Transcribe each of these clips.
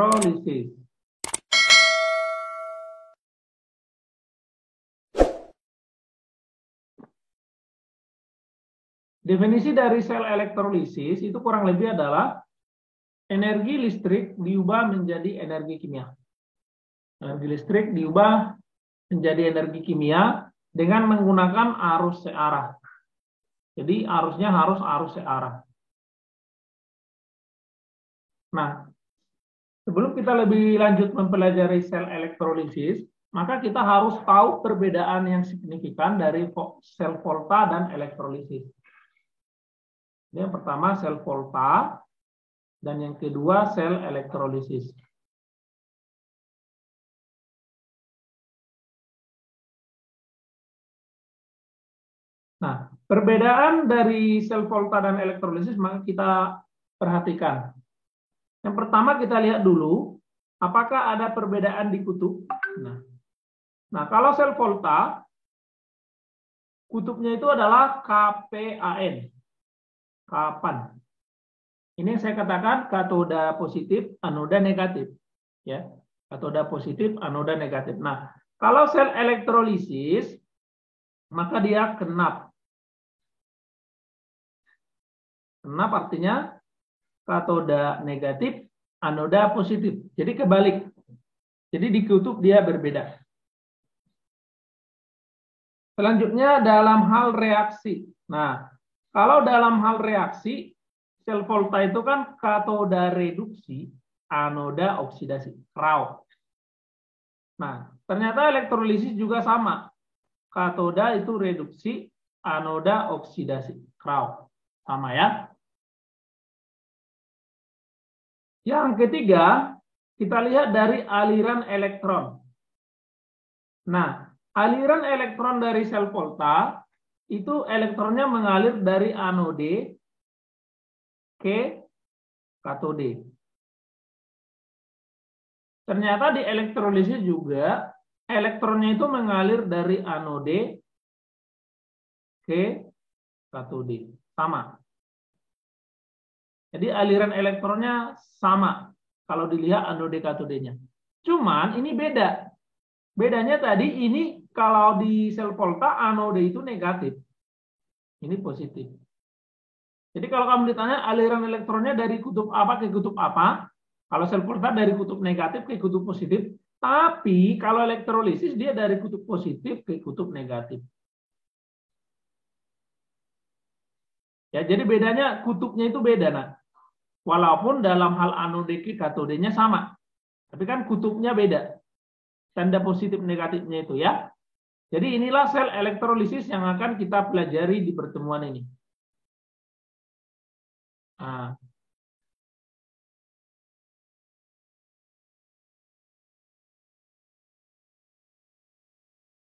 elektrolisis. Definisi dari sel elektrolisis itu kurang lebih adalah energi listrik diubah menjadi energi kimia. Energi listrik diubah menjadi energi kimia dengan menggunakan arus searah. Jadi arusnya harus arus searah. Nah, sebelum kita lebih lanjut mempelajari sel elektrolisis, maka kita harus tahu perbedaan yang signifikan dari sel volta dan elektrolisis. Yang pertama sel volta dan yang kedua sel elektrolisis. Nah, perbedaan dari sel volta dan elektrolisis maka kita perhatikan. Yang pertama kita lihat dulu apakah ada perbedaan di kutub. Nah, kalau sel volta kutubnya itu adalah KPAN. Kapan? Ini yang saya katakan katoda positif, anoda negatif. Ya, katoda positif, anoda negatif. Nah, kalau sel elektrolisis, maka dia kenap. Kenap artinya katoda negatif, anoda positif. Jadi kebalik. Jadi di kutub dia berbeda. Selanjutnya dalam hal reaksi. Nah, kalau dalam hal reaksi, sel volta itu kan katoda reduksi, anoda oksidasi, Kraut. Nah, ternyata elektrolisis juga sama. Katoda itu reduksi, anoda oksidasi, Kraut. Sama ya. Yang ketiga, kita lihat dari aliran elektron. Nah, aliran elektron dari sel volta itu elektronnya mengalir dari anode ke katode. Ternyata di elektrolisis juga elektronnya itu mengalir dari anode ke katode. Sama. Jadi aliran elektronnya sama kalau dilihat anode katodenya. Cuman ini beda. Bedanya tadi ini kalau di sel volta anode itu negatif. Ini positif. Jadi kalau kamu ditanya aliran elektronnya dari kutub apa ke kutub apa, kalau sel volta dari kutub negatif ke kutub positif, tapi kalau elektrolisis dia dari kutub positif ke kutub negatif. Ya, jadi bedanya kutubnya itu beda, nah. Walaupun dalam hal anode ke katodenya sama. Tapi kan kutubnya beda. Tanda positif negatifnya itu ya. Jadi inilah sel elektrolisis yang akan kita pelajari di pertemuan ini. Nah.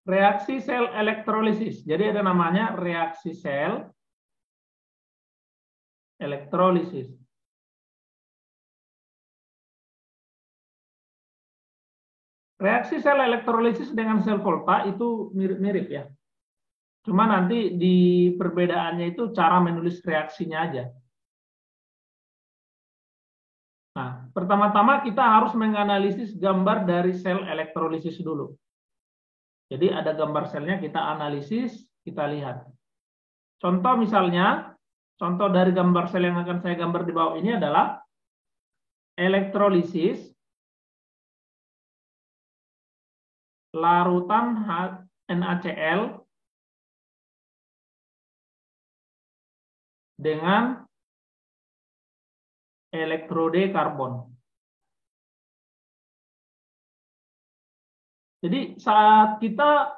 Reaksi sel elektrolisis. Jadi ada namanya reaksi sel elektrolisis. Reaksi sel elektrolisis dengan sel volta itu mirip-mirip ya. Cuma nanti di perbedaannya itu cara menulis reaksinya aja. Nah, pertama-tama kita harus menganalisis gambar dari sel elektrolisis dulu. Jadi ada gambar selnya, kita analisis, kita lihat. Contoh misalnya, contoh dari gambar sel yang akan saya gambar di bawah ini adalah elektrolisis larutan NaCl dengan elektrode karbon. Jadi saat kita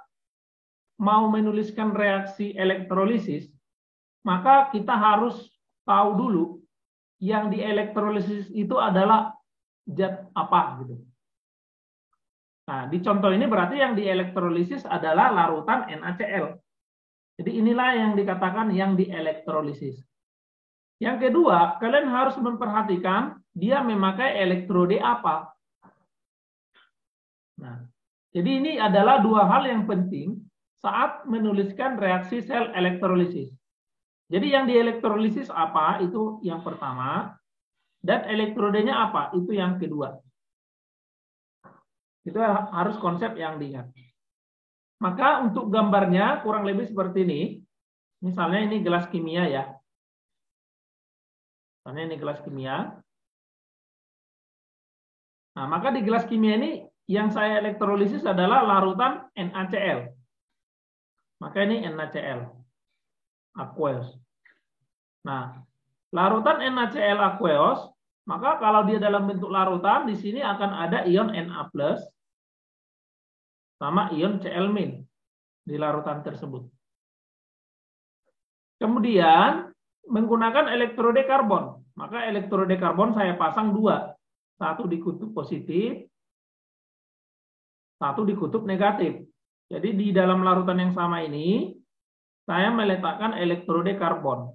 mau menuliskan reaksi elektrolisis, maka kita harus tahu dulu yang di elektrolisis itu adalah zat apa gitu. Nah, di contoh ini berarti yang di elektrolisis adalah larutan NaCl. Jadi inilah yang dikatakan yang di elektrolisis. Yang kedua, kalian harus memperhatikan dia memakai elektrode apa. Nah, jadi ini adalah dua hal yang penting saat menuliskan reaksi sel elektrolisis. Jadi yang di elektrolisis apa? Itu yang pertama. Dan elektrodenya apa? Itu yang kedua. Itu harus konsep yang diingat. Maka untuk gambarnya kurang lebih seperti ini. Misalnya ini gelas kimia ya. Misalnya ini gelas kimia. Nah, maka di gelas kimia ini yang saya elektrolisis adalah larutan NaCl. Maka ini NaCl, aqueous. Nah, larutan NaCl aqueous, maka kalau dia dalam bentuk larutan, di sini akan ada ion Na+, sama ion Cl- di larutan tersebut. Kemudian menggunakan elektrode karbon. Maka elektrode karbon saya pasang dua. Satu di kutub positif, satu di kutub negatif. Jadi di dalam larutan yang sama ini, saya meletakkan elektrode karbon.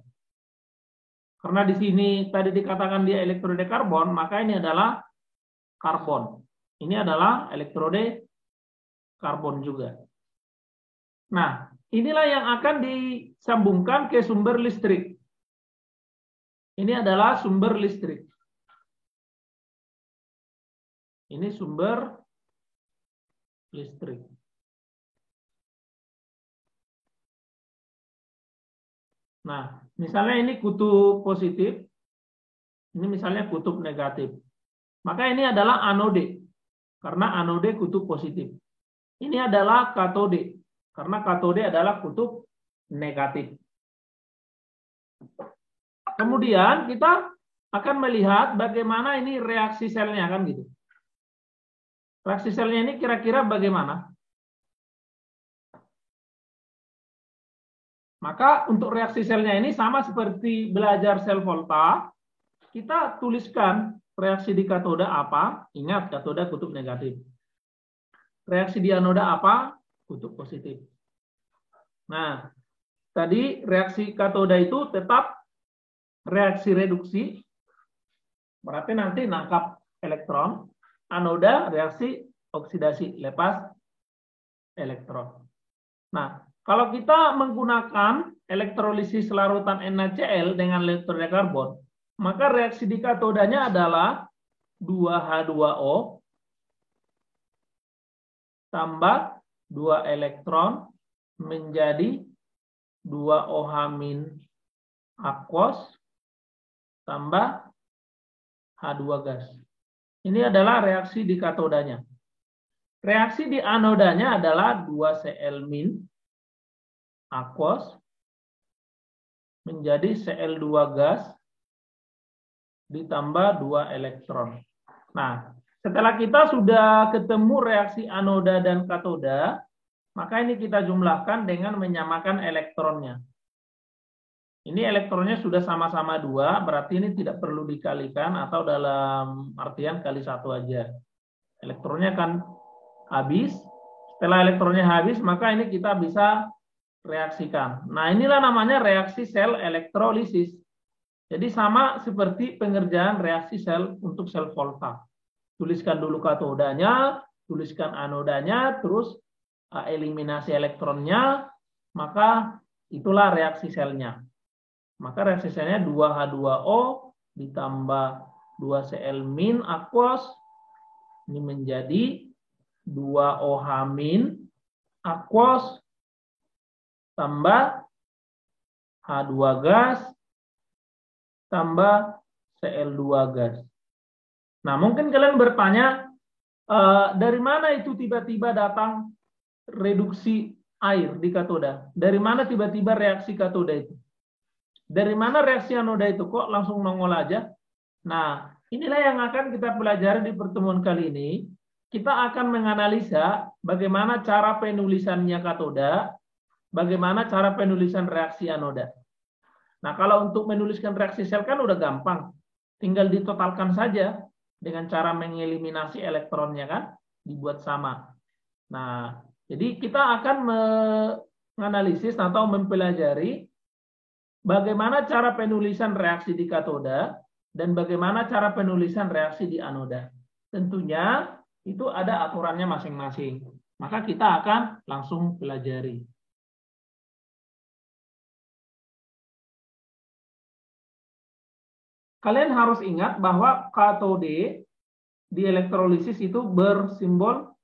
Karena di sini tadi dikatakan dia elektrode karbon, maka ini adalah karbon. Ini adalah elektrode karbon juga. Nah, inilah yang akan disambungkan ke sumber listrik. Ini adalah sumber listrik. Ini sumber listrik. Nah, misalnya ini kutub positif, ini misalnya kutub negatif. Maka ini adalah anode, karena anode kutub positif. Ini adalah katode, karena katode adalah kutub negatif. Kemudian kita akan melihat bagaimana ini reaksi selnya, kan gitu. Reaksi selnya ini kira-kira bagaimana? Maka untuk reaksi selnya ini sama seperti belajar sel volta, kita tuliskan reaksi di katoda apa, ingat katoda kutub negatif. Reaksi di anoda apa, kutub positif. Nah, tadi reaksi katoda itu tetap reaksi reduksi, berarti nanti nangkap elektron. Anoda reaksi oksidasi, lepas elektron. Nah, kalau kita menggunakan elektrolisis larutan NaCl dengan elektrode karbon, maka reaksi di katodanya adalah 2H2O tambah 2 elektron menjadi 2OH- aqueous tambah H2 gas. Ini adalah reaksi di katodanya. Reaksi di anodanya adalah 2Cl- aqueous menjadi Cl2 gas ditambah 2 elektron. Nah, setelah kita sudah ketemu reaksi anoda dan katoda, maka ini kita jumlahkan dengan menyamakan elektronnya. Ini elektronnya sudah sama-sama 2, berarti ini tidak perlu dikalikan atau dalam artian kali 1 aja. Elektronnya kan habis. Setelah elektronnya habis, maka ini kita bisa reaksikan. Nah, inilah namanya reaksi sel elektrolisis. Jadi sama seperti pengerjaan reaksi sel untuk sel volta. Tuliskan dulu katodanya, tuliskan anodanya, terus eliminasi elektronnya, maka itulah reaksi selnya. Maka reaksi selnya 2H2O ditambah 2Cl- aqueous, ini menjadi 2OH- aqueous tambah H2 gas tambah Cl2 gas. Nah, mungkin kalian bertanya, dari mana itu tiba-tiba datang reduksi air di katoda? Dari mana tiba-tiba reaksi katoda itu? Dari mana reaksi anoda itu? Kok langsung nongol aja? Nah, inilah yang akan kita pelajari di pertemuan kali ini. Kita akan menganalisa bagaimana cara penulisannya katoda, bagaimana cara penulisan reaksi anoda. Nah, kalau untuk menuliskan reaksi sel kan udah gampang. Tinggal ditotalkan saja dengan cara mengeliminasi elektronnya kan, dibuat sama. Nah, jadi kita akan menganalisis atau mempelajari bagaimana cara penulisan reaksi di katoda dan bagaimana cara penulisan reaksi di anoda. Tentunya itu ada aturannya masing-masing. Maka kita akan langsung pelajari. Kalian harus ingat bahwa katode di elektrolisis itu bersimbol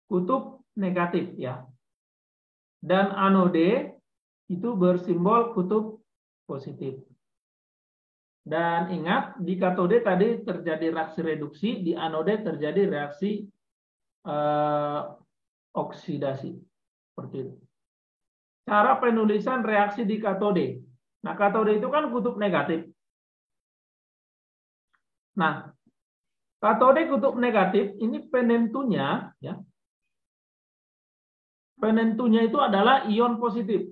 kutub negatif ya. Dan anode itu bersimbol kutub positif. Dan ingat, di katode tadi terjadi reaksi reduksi, di anode terjadi reaksi oksidasi. Seperti itu. Cara penulisan reaksi di katode. Nah, katode itu kan kutub negatif. Nah, katode kutub negatif ini penentunya ya. Penentunya itu adalah ion positif.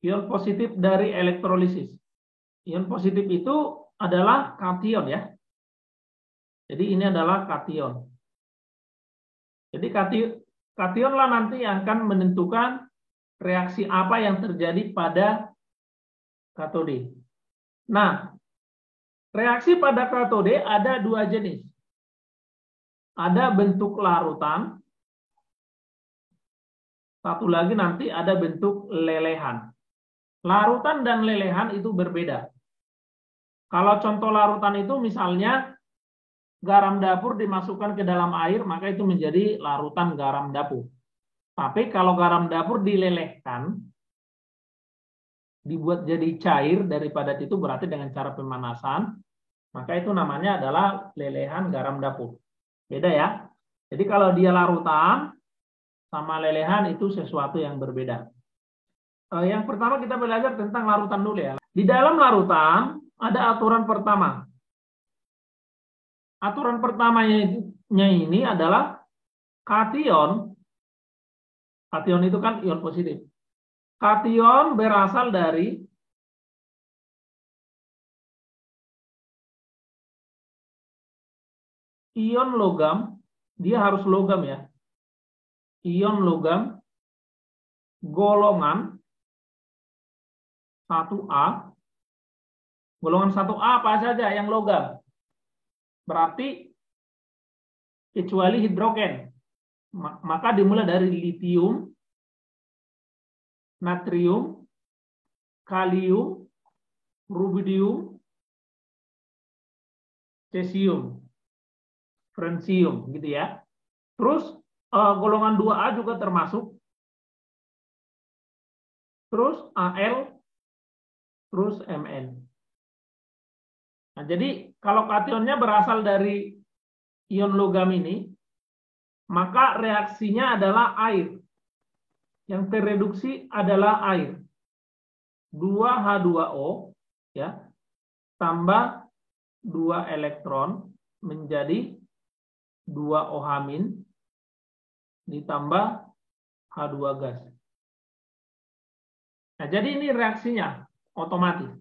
Ion positif dari elektrolisis. Ion positif itu adalah kation ya. Jadi ini adalah kation. Jadi kation lah nanti yang akan menentukan reaksi apa yang terjadi pada katode. Nah, reaksi pada katode ada dua jenis. Ada bentuk larutan, satu lagi nanti ada bentuk lelehan. Larutan dan lelehan itu berbeda. Kalau contoh larutan itu misalnya garam dapur dimasukkan ke dalam air, maka itu menjadi larutan garam dapur. Tapi kalau garam dapur dilelehkan, dibuat jadi cair daripada itu berarti dengan cara pemanasan, maka itu namanya adalah lelehan garam dapur. Beda ya. Jadi kalau dia larutan sama lelehan itu sesuatu yang berbeda. Yang pertama kita belajar tentang larutan dulu ya. Di dalam larutan ada aturan pertama. Aturan pertamanya ini adalah kation. Kation itu kan ion positif. Kation berasal dari ion logam, dia harus logam ya. Ion logam golongan 1A. Golongan 1A apa saja yang logam? Berarti kecuali hidrogen. Maka dimulai dari litium, natrium, kalium, rubidium, cesium, francium gitu ya. Terus golongan 2A juga termasuk. Terus Al, terus Mn. Nah, jadi kalau kationnya berasal dari ion logam ini, maka reaksinya adalah air. Yang terreduksi adalah air. 2H2O ya, tambah 2 elektron menjadi 2OH- ditambah H2 gas. Nah, jadi ini reaksinya otomatis.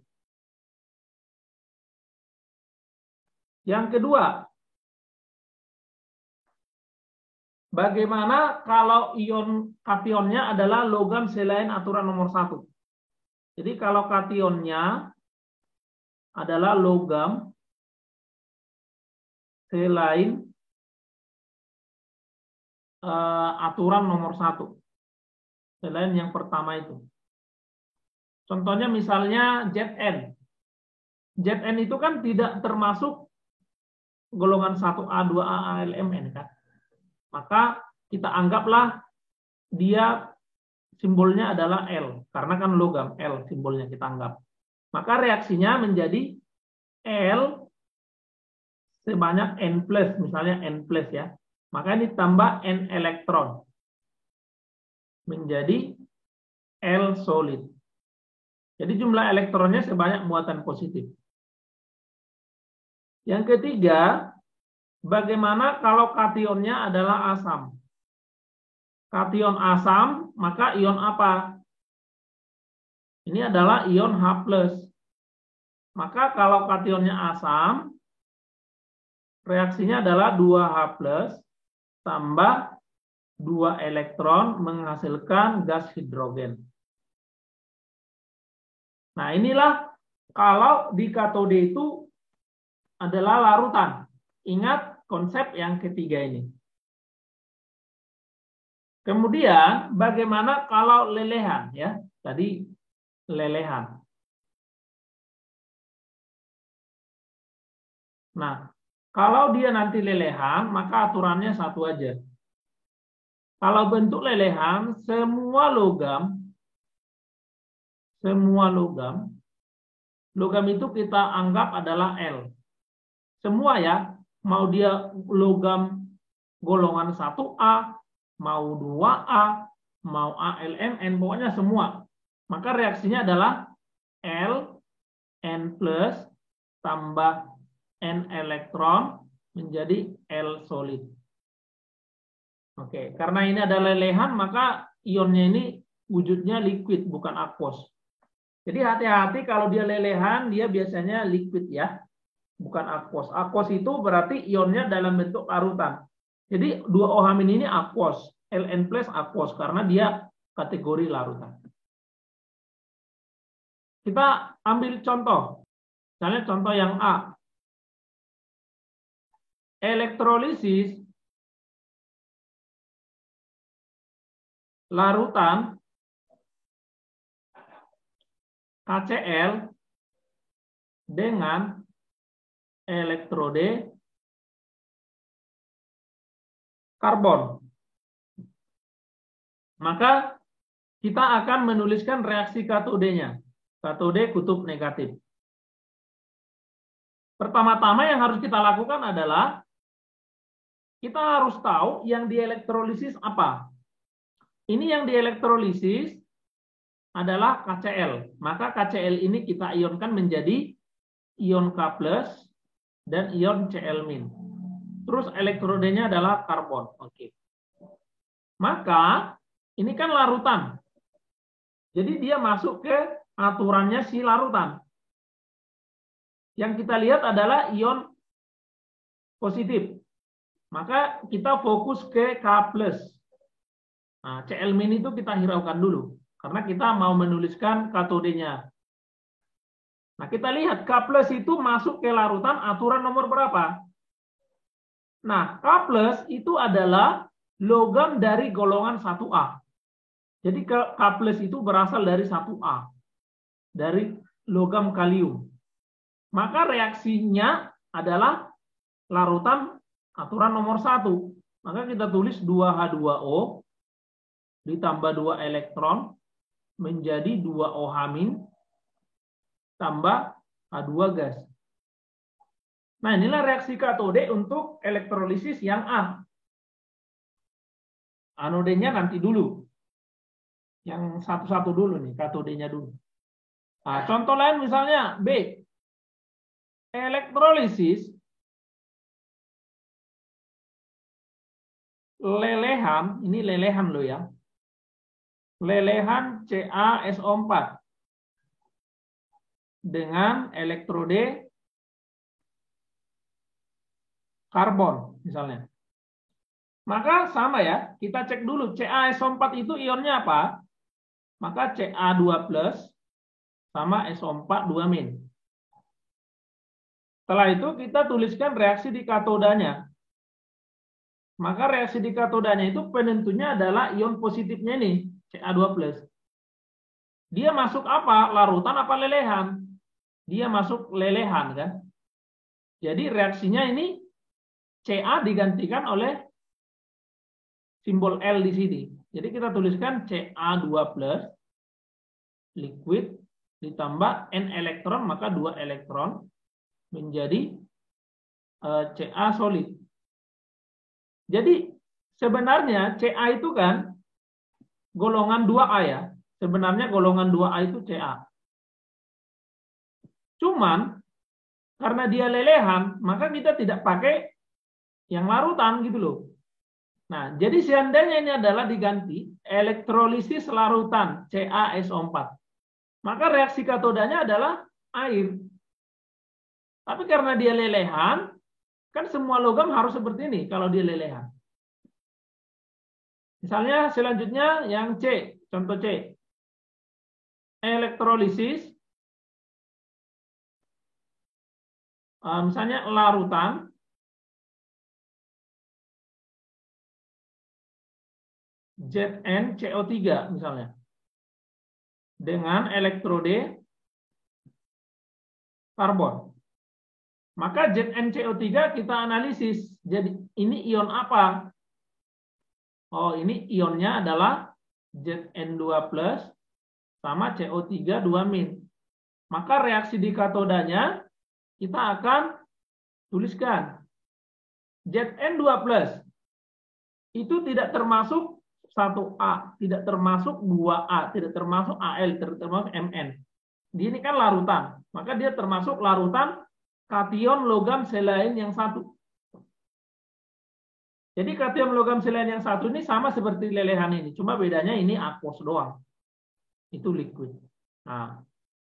Yang kedua, bagaimana kalau ion kationnya adalah logam selain aturan nomor 1? Jadi kalau kationnya adalah logam selain aturan nomor 1. Selain yang pertama itu. Contohnya misalnya Zn. Zn itu kan tidak termasuk golongan 1A, 2A, ALMN kan. Maka kita anggaplah dia simbolnya adalah L. Karena kan logam, L simbolnya kita anggap. Maka reaksinya menjadi L sebanyak N+, misalnya N+ ya. Maka ini tambah N elektron. Menjadi L solid. Jadi jumlah elektronnya sebanyak muatan positif. Yang ketiga, bagaimana kalau kationnya adalah asam? Kation asam, maka ion apa? Ini adalah ion H+. Maka kalau kationnya asam, reaksinya adalah 2H+ tambah 2 elektron menghasilkan gas hidrogen. Nah, inilah kalau di katode itu adalah larutan. Ingat konsep yang ketiga ini. Kemudian bagaimana kalau lelehan ya? Tadi lelehan. Nah, kalau dia nanti lelehan, maka aturannya satu aja. Kalau bentuk lelehan, semua logam itu kita anggap adalah L. Semua ya, mau dia logam golongan 1A, mau 2A, mau ALMN, pokoknya semua. Maka reaksinya adalah L, N plus, tambah N elektron, menjadi L solid. Oke, karena ini ada lelehan, maka ionnya ini wujudnya liquid, bukan aquos. Jadi hati-hati kalau dia lelehan, dia biasanya liquid ya, bukan aquos. Aquos itu berarti ionnya dalam bentuk larutan. Jadi 2O- ini aquos, Ln plus aquos, karena dia kategori larutan. Kita ambil contoh, misalnya contoh yang A. Elektrolisis larutan KCl dengan elektrode karbon. Maka kita akan menuliskan reaksi katodenya. Katode kutub negatif. Pertama-tama yang harus kita lakukan adalah kita harus tahu yang dielektrolisis apa. Ini yang dielektrolisis adalah KCl. Maka KCl ini kita ionkan menjadi ion K+ dan ion Cl-. Terus elektrodenya adalah karbon. Oke. Maka ini kan larutan. Jadi dia masuk ke aturannya si larutan. Yang kita lihat adalah ion positif. Maka kita fokus ke K+. Nah, Cl- itu kita hiraukan dulu. Karena kita mau menuliskan katodenya. Nah, kita lihat K+ itu masuk ke larutan aturan nomor berapa? Nah, K+ itu adalah logam dari golongan 1A. Jadi K+ itu berasal dari 1A. Dari logam kalium. Maka reaksinya adalah larutan aturan nomor 1. Maka kita tulis 2H2O ditambah 2 elektron menjadi 2OH- tambah H2 gas. Nah, inilah reaksi katode untuk elektrolisis yang A. Anodenya nanti dulu. Yang satu-satu dulu nih, katodenya dulu. Nah, contoh lain misalnya B. Elektrolisis lelehan, ini lelehan loh ya. Lelehan CaSO4 dengan elektrode karbon misalnya. Maka sama ya, kita cek dulu CaSO4 itu ionnya apa? Maka Ca2+ sama SO4 2-. Setelah itu kita tuliskan reaksi di katodanya. Maka reaksi di katodanya itu penentunya adalah ion positifnya nih, Ca2+. Dia masuk apa? Larutan apa lelehan? Dia masuk lelehan kan? Jadi reaksinya ini Ca digantikan oleh simbol L di sini. Jadi kita tuliskan Ca2+ liquid ditambah N elektron, maka 2 elektron menjadi Ca solid. Jadi sebenarnya Ca itu kan golongan 2A ya. Sebenarnya golongan 2A itu Ca. Cuman karena dia lelehan, maka kita tidak pakai yang larutan gitu loh. Nah, jadi seandainya ini adalah diganti elektrolisis larutan CaSO4. Maka reaksi katodanya adalah air. Tapi karena dia lelehan, kan semua logam harus seperti ini kalau dia lelehan. Misalnya selanjutnya yang C, contoh C. Elektrolisis, misalnya larutan, ZnCO3 misalnya. Dengan elektrode karbon. Maka ZnCO3 kita analisis. Jadi ini ion apa? Oh, ini ionnya adalah Zn2+ sama CO3 2-. Maka reaksi di katodanya kita akan tuliskan Zn2+ itu tidak termasuk 1A, tidak termasuk 2A, tidak termasuk Al, tidak termasuk Mn. Dia ini kan larutan, maka dia termasuk larutan kation logam selain yang satu. Jadi kation logam selain yang satu ini sama seperti lelehan ini, cuma bedanya ini aqueous doang. Itu liquid. Nah,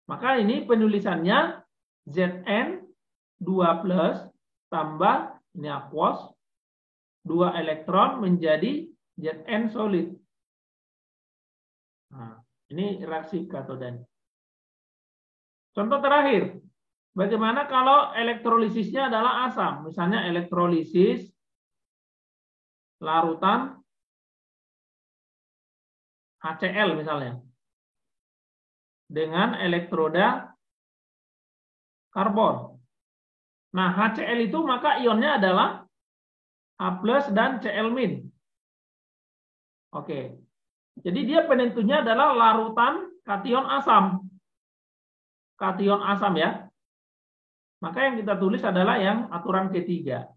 maka ini penulisannya Zn2+ tambah ini aqueous 2 elektron menjadi Zn solid. Nah, ini reaksi katodanya. Contoh terakhir, bagaimana kalau elektrolisisnya adalah asam? Misalnya elektrolisis larutan HCl misalnya dengan elektroda karbon. Nah, HCl itu maka ionnya adalah A+ dan Cl-. Oke. Jadi dia penentunya adalah larutan kation asam. Kation asam ya. Maka yang kita tulis adalah yang aturan ketiga.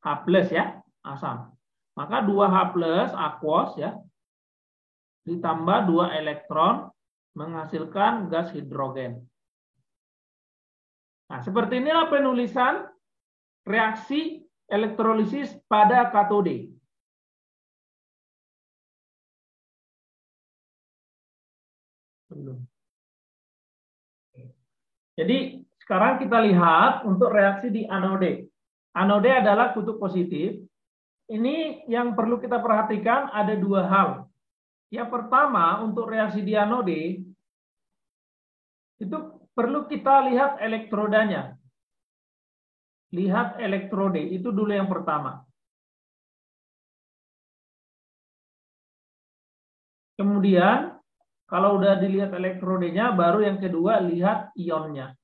H+ ya, asam. Maka 2H+ aqueous ya, ditambah 2 elektron menghasilkan gas hidrogen. Nah, seperti inilah penulisan reaksi elektrolisis pada katode. Jadi sekarang kita lihat untuk reaksi di anode. Anode adalah kutub positif. Ini yang perlu kita perhatikan ada 2 hal. Yang pertama, untuk reaksi di anode itu perlu kita lihat elektrodanya. Lihat elektrode, itu dulu yang pertama. Kemudian, kalau udah dilihat elektrodenya, baru yang kedua lihat ionnya.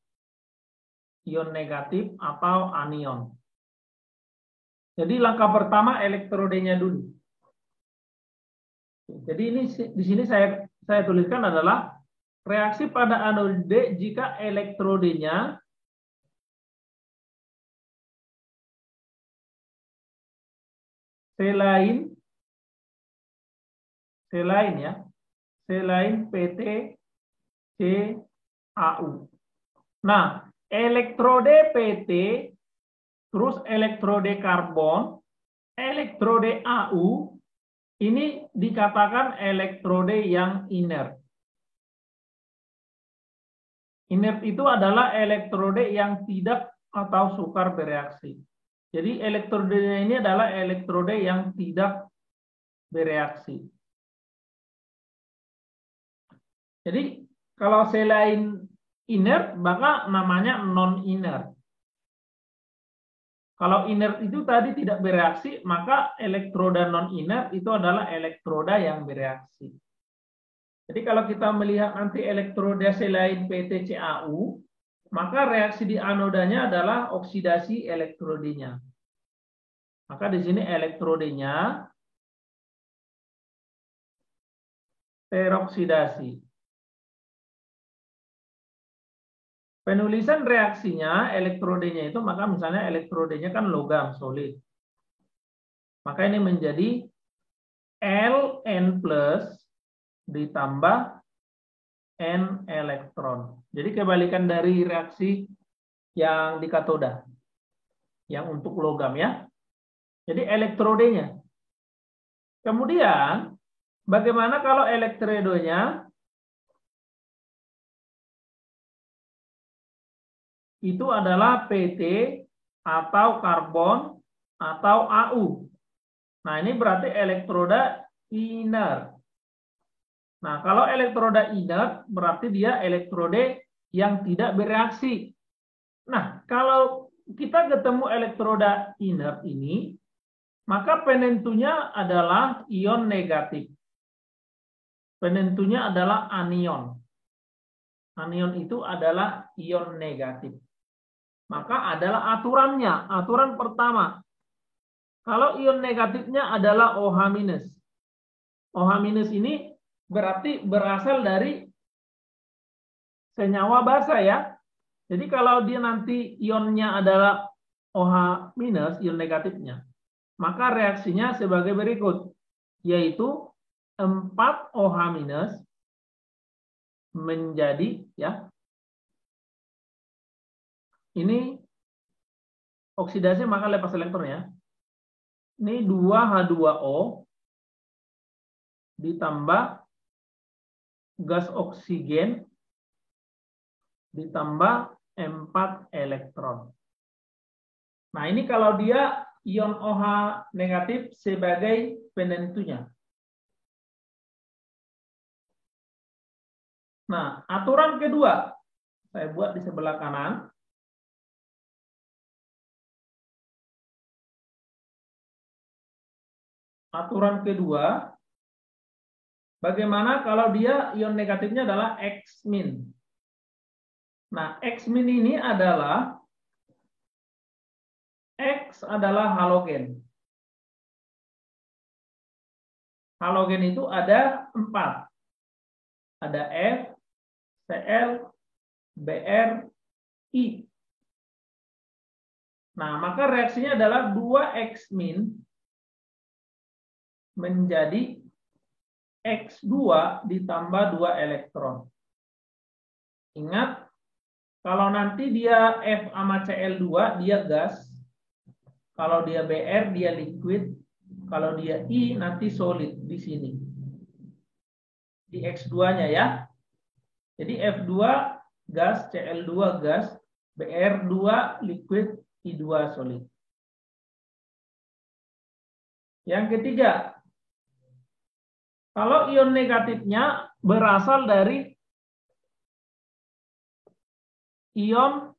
Ion negatif atau anion. Jadi langkah pertama elektrodenya dulu. Jadi ini di sini saya tuliskan adalah reaksi pada anode jika elektrodenya selain ya, selain PT CAU. Nah, elektrode PT terus elektrode karbon, elektrode AU ini dikatakan elektrode yang inert. Inert itu adalah elektrode yang tidak atau sukar bereaksi. Jadi elektrodenya ini adalah elektrode yang tidak bereaksi. Jadi kalau selain inert maka namanya non-inert. Kalau inert itu tadi tidak bereaksi, maka elektroda non-inert itu adalah elektroda yang bereaksi. Jadi kalau kita melihat nanti elektroda selain PTCAU, maka reaksi di anodanya adalah oksidasi elektrodenya. Maka di sini elektrodenya teroksidasi. Penulisan reaksinya, elektrodenya itu, maka misalnya elektrodenya kan logam solid. Maka ini menjadi Ln+ ditambah N elektron. Jadi kebalikan dari reaksi yang di katoda. Yang untuk logam ya. Jadi elektrodenya. Kemudian, bagaimana kalau elektrodenya itu adalah PT atau karbon atau AU. Nah, ini berarti elektroda inert. Nah, kalau elektroda inert berarti dia elektrode yang tidak bereaksi. Nah, kalau kita ketemu elektroda inert ini, maka penentunya adalah ion negatif. Penentunya adalah anion. Anion itu adalah ion negatif. Maka adalah aturannya. Aturan pertama, kalau ion negatifnya adalah OH-, OH- ini berarti berasal dari senyawa basa ya. Jadi kalau dia nanti ionnya adalah OH-, ion negatifnya, maka reaksinya sebagai berikut, yaitu 4 OH- menjadi ya. Ini oksidasi maka lepas elektron ya. Ini 2H2O ditambah gas oksigen ditambah 4 elektron. Nah, ini kalau dia ion OH negatif sebagai penentunya. Nah, aturan kedua saya buat di sebelah kanan. Aturan kedua, bagaimana kalau dia ion negatifnya adalah X-. Nah, X- ini adalah X adalah halogen. Halogen itu ada 4. Ada F, Cl, Br, I. Nah, maka reaksinya adalah 2X- menjadi X2 ditambah 2 elektron. Ingat, kalau nanti dia F sama Cl2, dia gas. Kalau dia Br, dia liquid. Kalau dia I, nanti solid di sini. Di X2-nya ya. Jadi F2 gas, Cl2 gas, Br2 liquid, I2 solid. Yang ketiga, kalau ion negatifnya berasal dari ion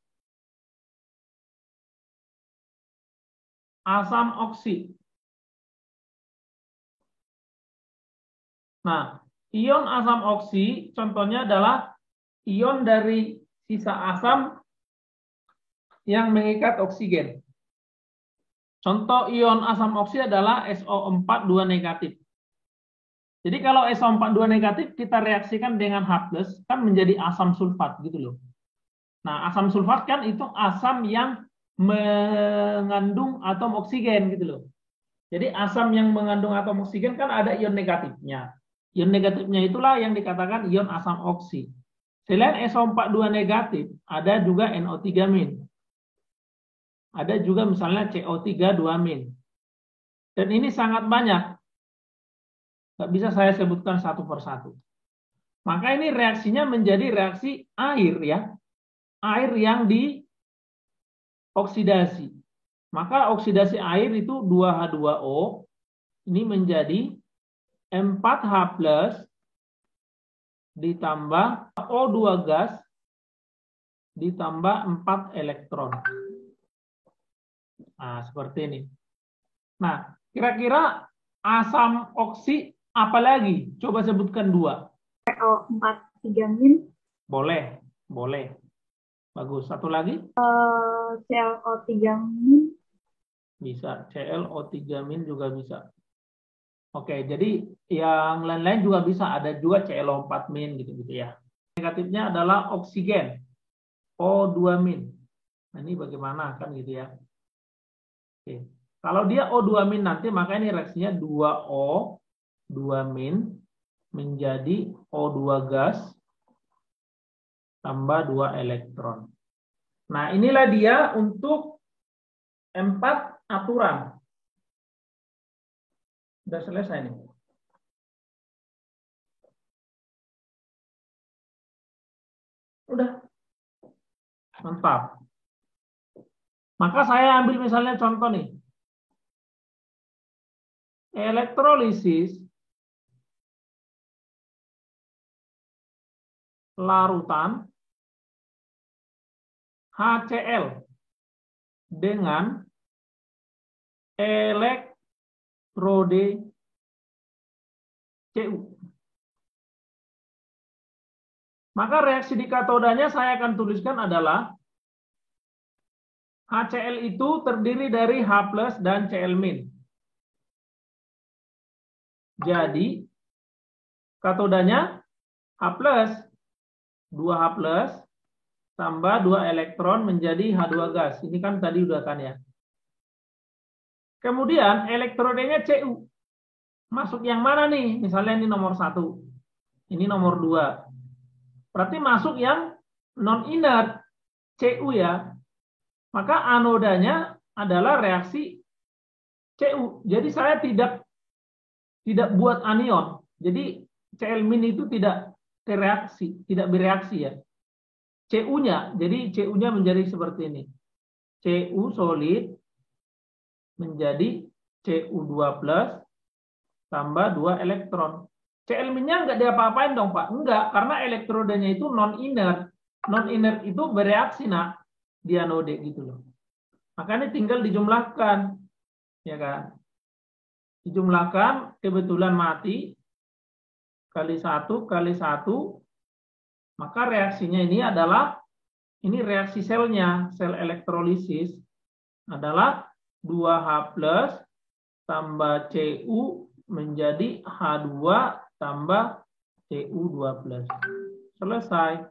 asam oksi. Nah, ion asam oksi contohnya adalah ion dari sisa asam yang mengikat oksigen. Contoh ion asam oksi adalah SO4 2 negatif. Jadi kalau SO4 2 negatif kita reaksikan dengan H+, kan menjadi asam sulfat gitu loh. Nah, asam sulfat kan itu asam yang mengandung atom oksigen gitu loh. Jadi asam yang mengandung atom oksigen kan ada ion negatifnya. Ion negatifnya itulah yang dikatakan ion asam oksi. Selain SO4 2 negatif, ada juga NO3-. Ada juga misalnya CO3 2-. Dan ini sangat banyak. Nggak bisa saya sebutkan satu persatu. Maka ini reaksinya menjadi reaksi air ya. Air yang dioksidasi. Maka oksidasi air itu 2H2O ini menjadi 4H+ ditambah O2 gas ditambah 4 elektron. Nah, seperti ini. Nah, kira-kira asam oksi apa lagi? Coba sebutkan 2. CO4-3-. Boleh, boleh. Bagus. Satu lagi? ClO3-. Bisa. ClO3- juga bisa. Oke, jadi yang lain-lain juga bisa. Ada juga ClO4- gitu-gitu ya. Negatifnya adalah oksigen. O2-. Nah, ini bagaimana kan gitu ya. Oke. Kalau dia O2- nanti maka ini reaksinya 2O 2- menjadi O2 gas tambah 2 elektron. Nah, inilah dia untuk 4 aturan. Sudah selesai nih. Udah. Mantap. Maka saya ambil misalnya contoh nih. Elektrolisis larutan HCl dengan elektrode Cu. Maka reaksi di katodanya saya akan tuliskan adalah HCl itu terdiri dari H+ dan Cl-. Jadi Katodanya H+, 2H+, tambah 2 elektron menjadi H2 gas. Ini kan tadi udah kan ya. Kemudian elektrodenya Cu. Masuk yang mana nih? Misalnya ini nomor 1. Ini nomor 2. Berarti masuk yang non-inert, Cu ya. Maka anodanya adalah reaksi Cu. Jadi saya tidak buat anion. Jadi Cl- itu tidak bereaksi ya. Cu-nya, jadi Cu-nya menjadi seperti ini. Cu solid menjadi Cu2+ tambah 2 elektron. Cl-nya nggak diapa-apain dong Pak? Enggak, karena elektrodenya itu non-inert. Non-inert itu bereaksi nak di anode gitu loh. Makanya tinggal dijumlahkan, ya kan? Dijumlahkan, kebetulan mati, kali 1 kali 1, maka reaksinya ini adalah, ini reaksi selnya, sel elektrolisis, adalah 2H+ tambah Cu menjadi H2 tambah Cu2+. Selesai.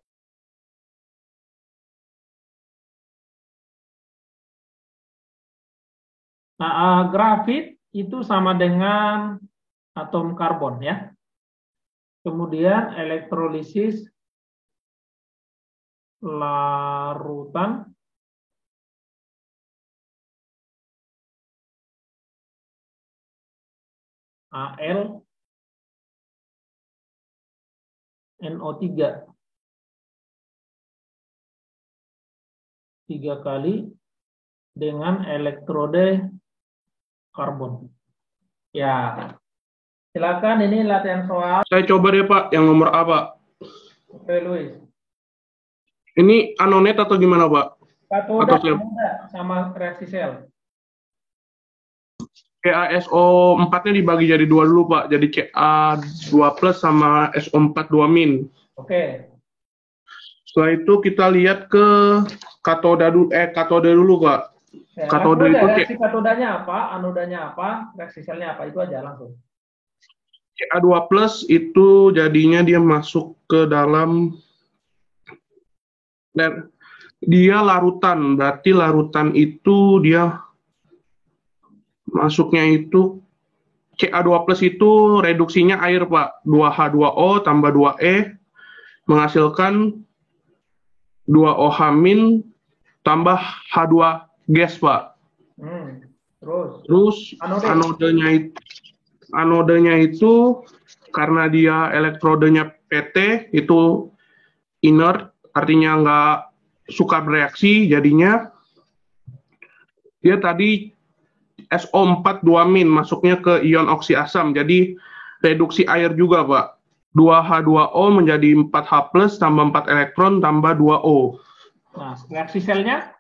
Nah, grafit itu sama dengan atom karbon ya. Kemudian elektrolisis larutan Al NO3 3 kali dengan elektrode karbon. Ya, silakan ini latihan soal. Saya coba deh Pak, yang nomor A Pak. Oke, Luis. Ini anonet atau gimana Pak? Katoda sama reaksi sel. CaSO4-nya dibagi jadi 2 dulu Pak. Jadi Ca2+ sama SO4 2-. Oke. Setelah itu kita lihat ke katode dulu Pak. Ya, Katode itu reaksi katodanya apa, anodanya apa, reaksi selnya apa, itu aja langsung. Ca2+ itu jadinya dia masuk ke dalam, dia larutan, berarti larutan itu dia masuknya itu Ca2+ itu reduksinya air Pak, 2H2O tambah 2E menghasilkan 2OH- tambah H2 gas Pak. Terus anodenya itu karena dia elektrodenya PT itu inert, artinya nggak suka bereaksi, jadinya dia tadi SO4 2- masuknya ke ion oksiasam, jadi reduksi air juga Pak. 2H2O menjadi 4H+ tambah 4 elektron tambah 2O. Nah, reaksi selnya?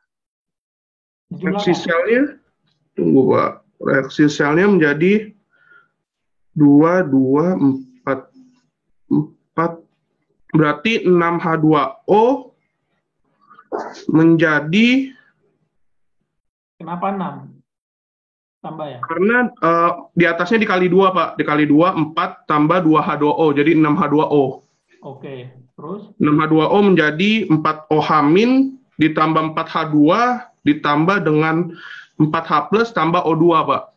Reaksi selnya, tunggu Pak. Reaksi selnya menjadi 2, 2, 4, 4. Berarti 6H2O menjadi... Kenapa 6? Tambah ya? Karena di atasnya dikali 2 Pak. Dikali 2, 4 tambah 2H2O. Jadi 6H2O. Oke, terus? 6H2O menjadi 4OH- ditambah 4H2 ditambah dengan 4H+ tambah O2 Pak.